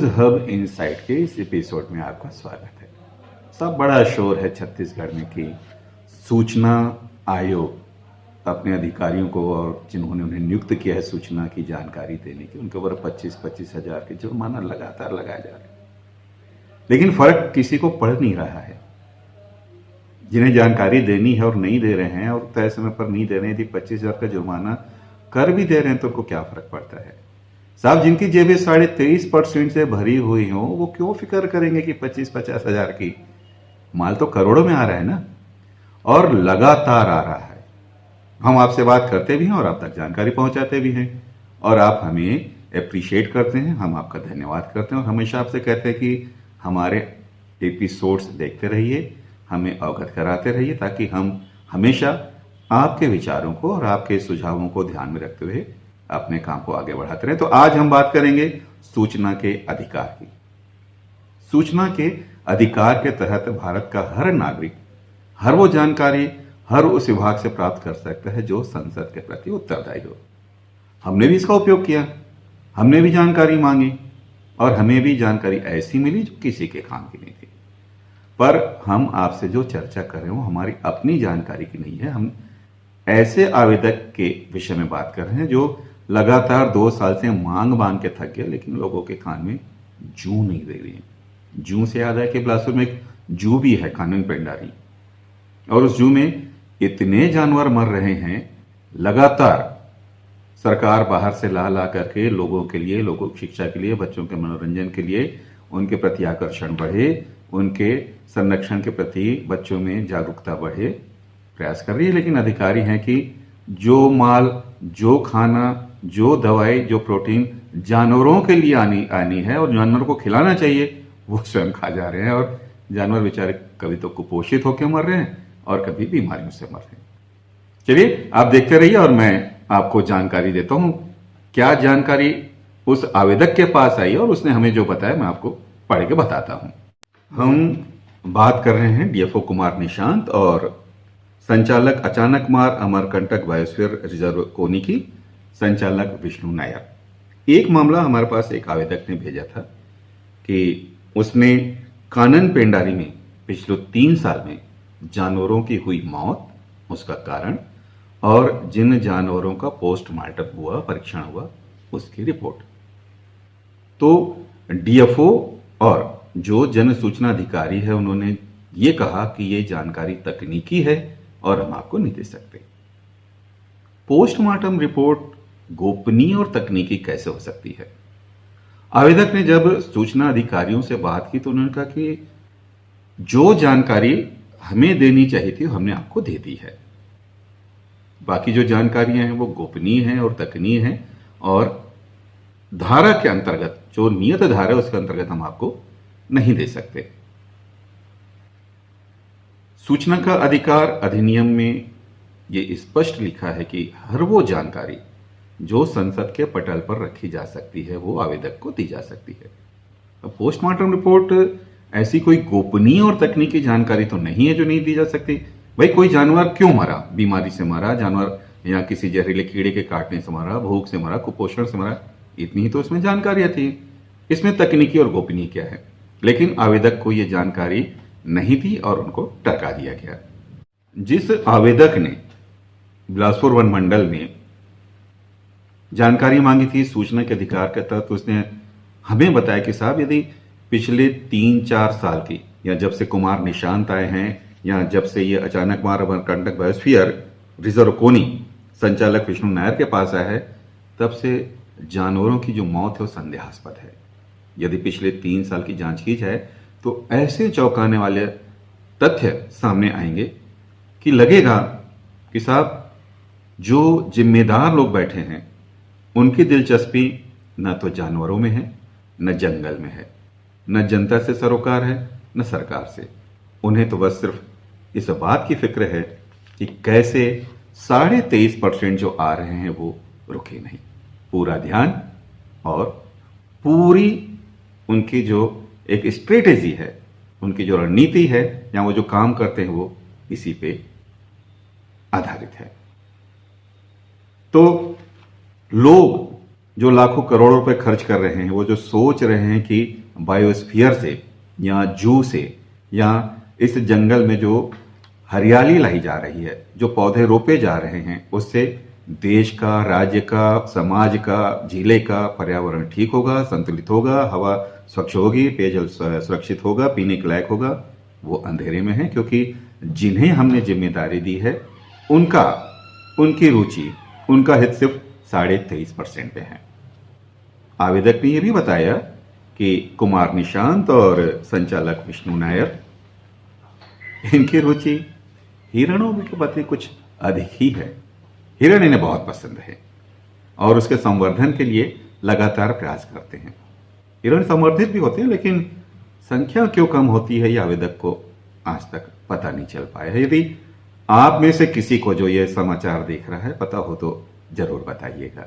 Hub insight के इस episode में आपका स्वागत है। सब बड़ा शोर है छत्तीसगढ़ में कि सूचना आयोग अपने अधिकारियों को और जिन्होंने उन्हें नियुक्त किया है सूचना की जानकारी देने की, उनके ऊपर 25-25 हजार के जुर्माना लगातार लगाया जा रहा है, लेकिन फर्क किसी को पड़ नहीं रहा है। जिन्हें जानकारी देनी है और नहीं दे रहे हैं और तय समय पर नहीं दे रहे हैं, यदि 25,000 का जुर्माना कर भी दे रहे हैं तो उनको क्या फर्क पड़ता है। साहब, जिनकी जेबें 23.5% से भरी हुई हो वो क्यों फिक्र करेंगे कि 25-50 हजार की, माल तो करोड़ों में आ रहा है ना, और लगातार आ रहा है। हम आपसे बात करते भी हैं और आप तक जानकारी पहुंचाते भी हैं और आप हमें अप्रिशिएट करते हैं, हम आपका धन्यवाद करते हैं और हमेशा आपसे कहते हैं कि हमारे एपिसोड्स देखते रहिए, हमें अवगत कराते रहिए, ताकि हम हमेशा आपके विचारों को और आपके सुझावों को ध्यान में रखते हुए अपने काम को आगे बढ़ाते रहे। तो आज हम बात करेंगे सूचना के अधिकार की। सूचना के अधिकार के तहत भारत का हर नागरिक हर वो जानकारी हर उस विभाग से प्राप्त कर सकता है जो संसद के प्रति उत्तरदायी हो। हमने भी इसका उपयोग किया, हमने भी जानकारी मांगी और हमें भी जानकारी ऐसी मिली जो किसी के काम की नहीं थी। पर हम आपसे जो चर्चा कर रहे हो हमारी अपनी जानकारी की नहीं है। हम ऐसे आवेदक के विषय में बात कर रहे हैं जो लगातार 2 साल से मांग मांग के थक गए, लेकिन लोगों के कान में जू नहीं दे रही है। जू से याद है कि बिलासपुर में एक जू भी है, कानन पेंडारी, और उस जू में इतने जानवर मर रहे हैं लगातार। सरकार बाहर से ला करके लोगों के लिए, लोगों की शिक्षा के लिए, बच्चों के मनोरंजन के लिए उनके प्रति आकर्षण बढ़े, उनके संरक्षण के प्रति बच्चों में जागरूकता बढ़े, प्रयास कर रही है। लेकिन अधिकारी हैं कि जो माल, जो खाना, जो दवाई, जो प्रोटीन जानवरों के लिए आनी है और जानवरों को खिलाना चाहिए, वो स्वयं खा जा रहे हैं और जानवर बेचारे कभी तो कुपोषित होकर मर रहे हैं और कभी बीमारियों से मर रहे हैं। चलिए आप देखते रहिए और मैं आपको जानकारी देता हूं। क्या जानकारी उस आवेदक के पास आई और उसने हमें जो बताया मैं आपको पढ़ के बताता हूं। हम बात कर रहे हैं डीएफओ कुमार निशांत और संचालक अचानकमार अमरकंटक बायोस्फीयर रिजर्व कोनी की संचालक विष्णु नायर। एक मामला हमारे पास एक आवेदक ने भेजा था कि उसने कानन पेंडारी में पिछले 3 साल में जानवरों की हुई मौत, उसका कारण और जिन जानवरों का पोस्टमार्टम हुआ, परीक्षण हुआ, उसकी रिपोर्ट। तो डीएफओ और जो जन सूचना अधिकारी है उन्होंने ये कहा कि ये जानकारी तकनीकी है और हम आपको नहीं दे सकते। पोस्टमार्टम रिपोर्ट गोपनीय और तकनीकी कैसे हो सकती है? आवेदक ने जब सूचना अधिकारियों से बात की तो उन्होंने कहा कि जो जानकारी हमें देनी चाहिए थी हमने आपको दे दी है, बाकी जो जानकारियां हैं वो गोपनीय हैं और तकनीय हैं और धारा के अंतर्गत, जो नियत धारा है उसके अंतर्गत हम आपको नहीं दे सकते। सूचना का अधिकार अधिनियम में यह स्पष्ट लिखा है कि हर वो जानकारी जो संसद के पटल पर रखी जा सकती है वो आवेदक को दी जा सकती है। अब पोस्टमार्टम रिपोर्ट ऐसी कोई गोपनीय और तकनीकी जानकारी तो नहीं है जो नहीं दी जा सकती। भाई, कोई जानवर क्यों मरा, बीमारी से मरा, जानवर या किसी जहरीले कीड़े के काटने से मरा, भूख से मरा, कुपोषण से मरा, इतनी ही तो इसमें जानकारियां थी। इसमें तकनीकी और गोपनीय क्या है? लेकिन आवेदक को यह जानकारी नहीं थी और उनको टरका दिया गया। जिस आवेदक ने बिलासपुर वन मंडल में जानकारी मांगी थी सूचना के अधिकार के तहत, उसने हमें बताया कि साहब, यदि पिछले 3-4 साल की, या जब से कुमार निशांत आए हैं या जब से ये अचानकमार अमरकंटक बायोस्फीयर रिजर्व कोनी संचालक विष्णु नायर के पास आया है, तब से जानवरों की जो मौत है वो संदेहास्पद है। यदि पिछले 3 साल की जांच की जाए तो ऐसे चौंकाने वाले तथ्य सामने आएंगे कि लगेगा कि साहब, जो जिम्मेदार लोग बैठे हैं उनकी दिलचस्पी न तो जानवरों में है, न जंगल में है, न जनता से सरोकार है, न सरकार से। उन्हें तो बस सिर्फ इस बात की फिक्र है कि कैसे 23.5% जो आ रहे हैं वो रुके नहीं। पूरा ध्यान और पूरी उनकी जो एक स्ट्रेटेजी है, उनकी जो रणनीति है या वो जो काम करते हैं वो इसी पे आधारित है। तो लोग जो लाखों करोड़ों रुपए खर्च कर रहे हैं, वो जो सोच रहे हैं कि बायोस्फीयर से या जू से या इस जंगल में जो हरियाली लाई जा रही है, जो पौधे रोपे जा रहे हैं, उससे देश का, राज्य का, समाज का, जिले का पर्यावरण ठीक होगा, संतुलित होगा, हवा स्वच्छ होगी, पेयजल सुरक्षित होगा, पीने के लायक होगा, वो अंधेरे में है। क्योंकि जिन्हें हमने जिम्मेदारी दी है उनकी रुचि, उनका हित सिर्फ 23.5% पे है। आवेदक ने यह भी बताया कि कुमार निशांत और संचालक विष्णु नायर, इनकी रुचि हिरणों के प्रति कुछ अधिक ही है। हिरण इन्हें बहुत पसंद है और उसके संवर्धन के लिए लगातार प्रयास करते हैं। हिरण संवर्धित भी होते हैं, लेकिन संख्या क्यों कम होती है, यह आवेदक को आज तक पता नहीं चल पाया है। यदि आप में से किसी को जो ये समाचार देख रहा है पता हो तो जरूर बताइएगा।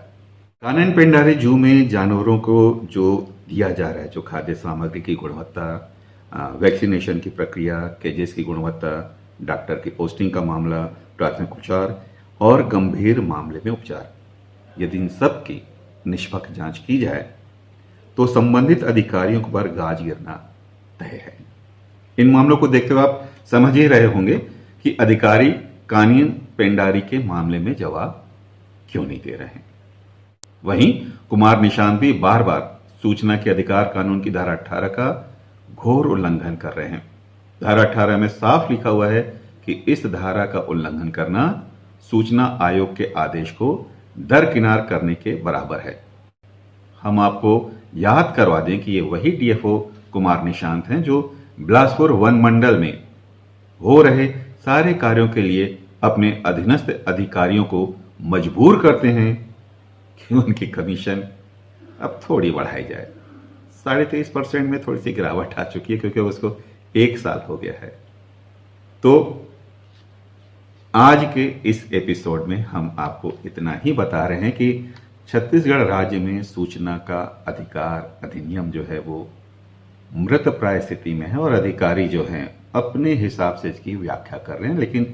कानन पेंडारी जू में जानवरों को जो दिया जा रहा है, जो खाद्य सामग्री की गुणवत्ता, वैक्सीनेशन की प्रक्रिया, केजेस की गुणवत्ता, डॉक्टर की पोस्टिंग का मामला, प्राथमिक उपचार और गंभीर मामले में उपचार, यदि इन सब की निष्पक्ष जांच की जाए तो संबंधित अधिकारियों पर गाज गिरना तय है। इन मामलों को देखते हुए आप समझ ही रहे होंगे कि अधिकारी कानन पेंडारी के मामले में जवाब क्यों नहीं दे रहे हैं। वहीं कुमार निशांत भी बार बार सूचना के अधिकार कानून की धारा 18 का घोर उल्लंघन कर रहे हैं। धारा 18 में साफ लिखा हुआ है कि इस धारा का उल्लंघन करना सूचना आयोग के आदेश को दरकिनार करने के बराबर है। हम आपको याद करवा दें कि ये वही डीएफओ कुमार निशांत हैं जो बिलासपुर वन मंडल में हो रहे सारे कार्यों के लिए अपने अधीनस्थ अधिकारियों को मजबूर करते हैं कि उनकी कमीशन अब थोड़ी बढ़ाई जाए। 23.5% में थोड़ी सी गिरावट आ चुकी है क्योंकि उसको 1 साल हो गया है। तो आज के इस एपिसोड में हम आपको इतना ही बता रहे हैं कि छत्तीसगढ़ राज्य में सूचना का अधिकार अधिनियम जो है वो मृत प्राय स्थिति में है और अधिकारी जो हैं अपने हिसाब से इसकी व्याख्या कर रहे हैं, लेकिन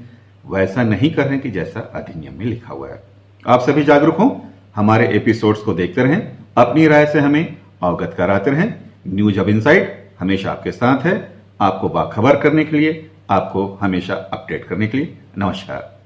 वैसा नहीं कर रहे हैं कि जैसा अधिनियम में लिखा हुआ है। आप सभी जागरूक हों, हमारे एपिसोड्स को देखते रहें, अपनी राय से हमें अवगत कराते रहें। न्यूज अब इनसाइट हमेशा आपके साथ है, आपको बाखबर करने के लिए, आपको हमेशा अपडेट करने के लिए। नमस्कार।